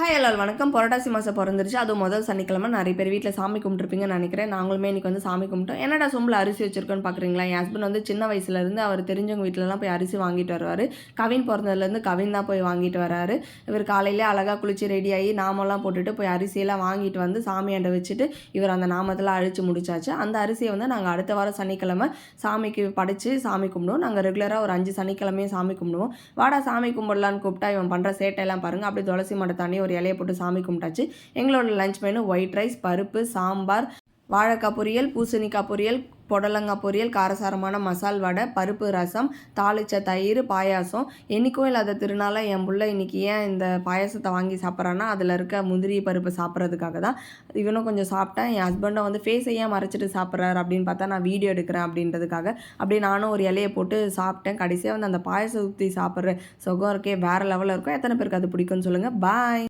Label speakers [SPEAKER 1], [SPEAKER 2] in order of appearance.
[SPEAKER 1] Hi எல்லாரும் வணக்கம். புரட்டாசி மாதம் பிறந்துருச்சு. அதுவும் முதல் சனிக்கிழமை நிறைய பேர் வீட்டில் சாமி கும்பிட்டுருப்பீங்கன்னு நினைக்கிறேன். நாங்களுமே இன்றைக்கி வந்து சாமி கும்பிட்டோம். என்னடா சொம்பில் அரிசி வச்சிருக்கோன்னு பார்க்குறீங்களா? என் ஹஸ்பண்ட் வந்து சின்ன வயசுலேருந்து அவர் தெரிஞ்சவங்க வீட்டிலலாம் போய் அரிசி வாங்கிட்டு வருவார். கவின் பிறந்ததுலேருந்து கவின் தான் போய் வாங்கிட்டு வராரு. இவர் காலையிலே அழகாக குளிச்சு ரெடி ஆகி நாமெல்லாம் போட்டுட்டு போய் அரிசியெல்லாம் வாங்கிட்டு வந்து சாமியாண்ட வச்சுட்டு இவர் அந்த நாமத்தில் அழிச்சு முடிச்சாச்சு. அந்த அரிசியை வந்து நாங்கள் அடுத்த வாரம் சனிக்கிழமை சாமிக்கு படைச்சு சாமி கும்பிடுவோம். நாங்கள் ரெகுலராக ஒரு 5 சனிக்கிழமையும் சாமி கும்பிடுவோம். வாடா சாமி கும்பிடலான்னு கூப்பிட்டா இவன் பண்ணுற சேட்டையெல்லாம் பாருங்கள். அப்படி துளசி மாட்டை தாண்டி ஒரு இலையை போட்டு சாமி கும்பிட்டாச்சு. எங்களோட லஞ்ச் மெனு ஒயிட் ரைஸ், பருப்பு, சாம்பார், வாழைக்காய் பொரியல், பூசணிக்காய் பொரியல், புடலங்காய் பொரியல், காரசாரமான மசால் வடை, பருப்பு ரசம், தாளிச்ச தயிர், பாயாசம். என்றைக்கும் இல்லாத திருநாளாக என் பிள்ளை இன்றைக்கி ஏன் இந்த பாயாசத்தை வாங்கி சாப்பிட்றான்னா அதில் இருக்க முந்திரி பருப்பு சாப்பிட்றதுக்காக தான். இவனும் கொஞ்சம் சாப்பிட்டேன். என் ஹஸ்பண்டை வந்து ஃபேஸை ஏன் மறைச்சிட்டு சாப்பிட்றாரு அப்படின்னு பார்த்தா நான் வீடியோ எடுக்கிறேன் அப்படின்றதுக்காக அப்படியே நானும் ஒரு இலையை போட்டு சாப்பிட்டேன். கடைசியாக வந்து அந்த பாயாசம் ஊற்றி சாப்பிட்ற சுகம் இருக்கே வேறு லெவலில் இருக்கும். எத்தனை பேருக்கு அது பிடிக்கும்னு சொல்லுங்கள். பாய்.